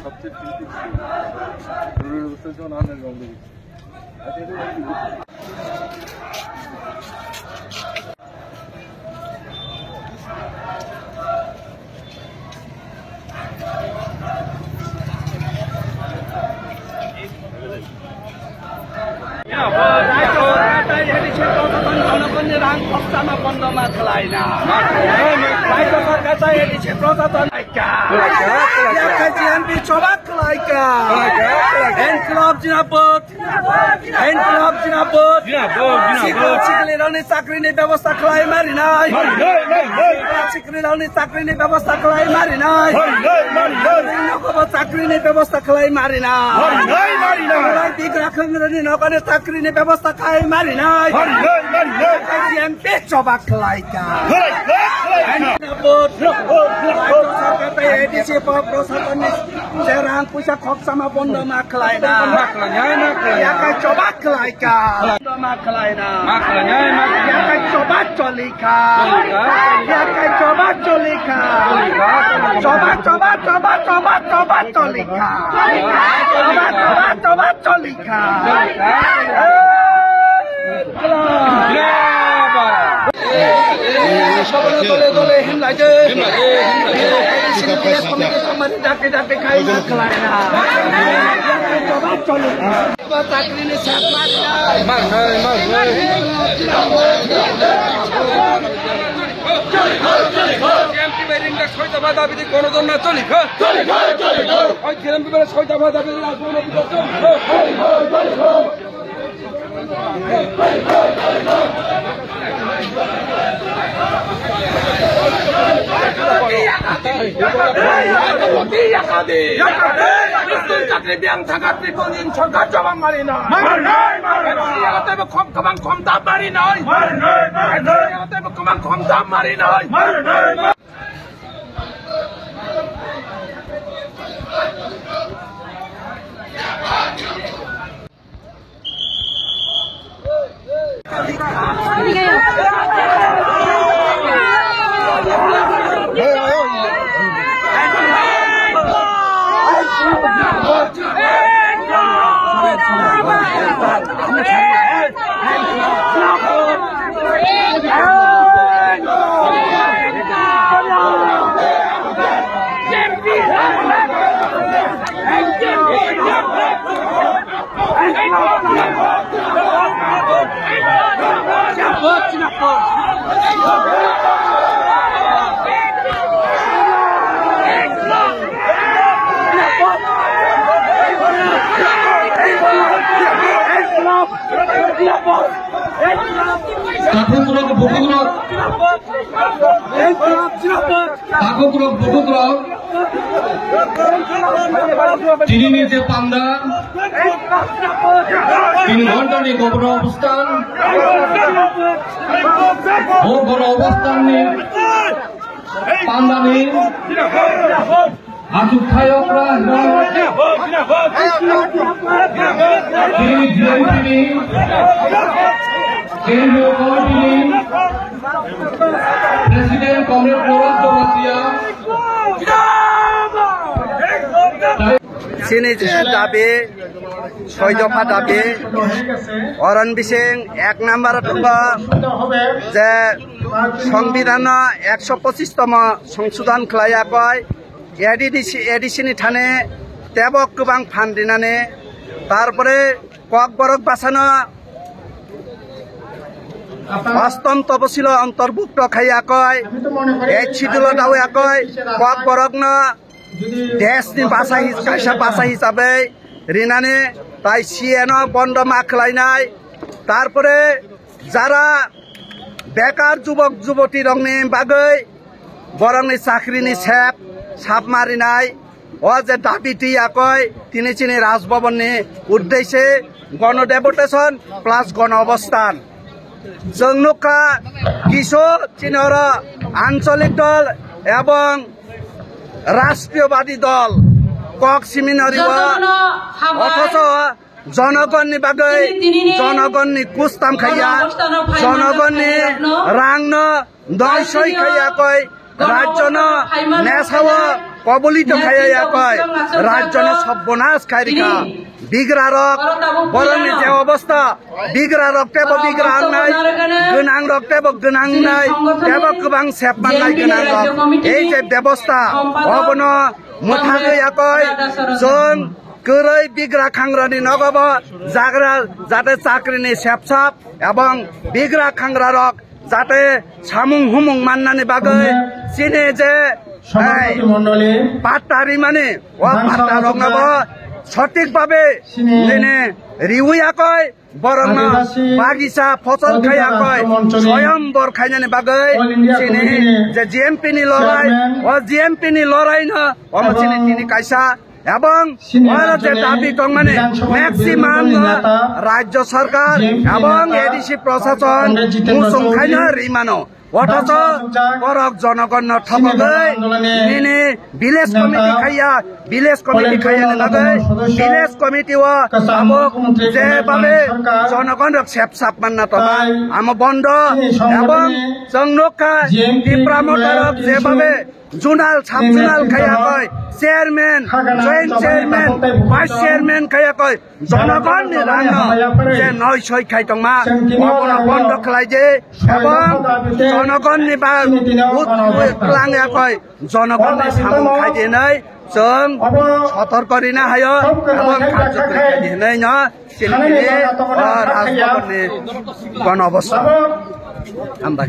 সবচেয়ে চিন্তিত যখন আনের রঙ জনগণের রাং খরচামা বন্ধমা খেলাইনা প্রশাসন জিএনপি সভা খেলাইকা এনক্লাব জিনাপদ চাকরির ব্যবস্থা খেলাই মারি নাই চাকরির ব্যবস্থা খেলাই মারি নাই চাকরির ব্যবস্থা খেলাই মারি নাই নগরে চাকরির ব্যবস্থা খাই মারি নাই জিএনপি সভা খেলাইকা এডিসি প্রশাসন রাং পয়সা খরচামা বন্ধ মা খেলাই না চবা খেলাইকা মা খেলাই না চবা চলিখা চবা চলিখা চবা চবা চবা চবা চবা চলিখা চবা চলিখা দলে দলে হিমলাইছে ডাকে ডাকে খাই না খেলায় না চাকরি দাবি গণতন্ত্র না চলি ছয়টা দাবি চাকরি ব্যাংক থাকার দীর্ঘদিন সরকার জবাব মারি নয় কম দাম মারি নয় কম দাম মারি নয় তিনি নিজে পান্দা 3 ঘন্টা নিয়ে গোপন অবস্থান গোপন অবস্থান নিয়ে পান্দা নিয়ে আজু খায়করা তিনি জিএনপি কেন্দ্রীয় কমিটি প্রেসিডেন্ট কমরেড প্রভাত চৌরাসিয়া দাবি 6 দফা দাবি অরণ বিসিং 1 নম্বর যে সংবিধান 125তম সংশোধन খাलायाखै एडिसिनि थाने तेबक गोबां फान्ड दिनानै तारपरे কক बरक बासानो अष्टम तपसिल अंतर्भुक्त खायाखै एक शिड्युल दावायाखै কক बरकनो देशनि भाषा हिसाबै रिनानै ताई सिएन बन्द माखलायनाय तारपरे जारा बेकार जुबक जुबती रंनि बागै बरंनि साख्रिनि साप मारिनाय ও যে দাবিটি একই তিনি চিনি রাজভবনে উদ্দেশ্যে গণডেপুটেশন প্লাস গণ অবস্থান জংনুকা কিছু চিনর আঞ্চলিক দল এবং রাষ্ট্রীয়বাদী দল কক সিমিনারি অথচ জনগণনি বাগৈ জনগণনি কুস্তাম খাইয়া জনগণনি রাং দয় খাইয়াকৈ রাজ্য নেশাও কবলিত খাইয়াকৈ রাজ্য সর্বনাশ খাইরিখা বিগ্রা রক বরনি যে অবস্থা বিগ্রা রক তেব বিগ্রা নাই গনাং রক তেব গনাং নাই তেব গোবাং সেপমান নাই গনাং রক এই যে ব্যবস্থা অবন মুঠা গইয়াকৈ जों গরৈ বিগ্রা খাংরানি নগব জাগরা যাতে চাকরিনি সেপসাপ এবং বিগ্রা খাংরা রক যাতে সামুং হুমুং মান্নানি বাগৈ চিনে যে পাট্টারি মানে ও পাট্টা রক নব সঠিকভাবে যেনে রিউয়াকৈ বরং বাগিচা ফসল খাইয়াকৈ স্বয়ম্বর খাইনানি বাগৈ চিনি যে জিএমপি নি লড়াই ও জিএমপি নি লড়াই ন চিনি তিনি কাইসা এবং যে দাবি দং মানে ম্যাক্সিমাম রাজ্য সরকার এবং এডিসি প্রশাসন মুসুং খাইনা রিমানো অথচ বরক জনগণ ঠকগৈ নিনি ভিলেজ কমিটি খাইয়া ভিলেজ কমিটি খাইয়া নাগৈ ভিলেজ কমিটি ও আমক যেভাবে জনগণ সেপসাপ মান্না তবা আম বন্ধ এবং জংনুকা টিপ্রামতারক যেভাবে জুনাল সাব জুনাল খাইয়াকৈ chairman joint chairman vice chairman খাইয়াকৈ জনগণ নি রাং যে 900 খাই তংমা অবন বন্ধ খালাই যে এবং জনগণ নি বা ক্লাংয়াকৈ জনগণ নি সামুং খাই যে নাই जों सतर्क रिना हायो এবং কার্যকরী দিনাই না চিনি রাজভবননি গণ অবস্থা আমরা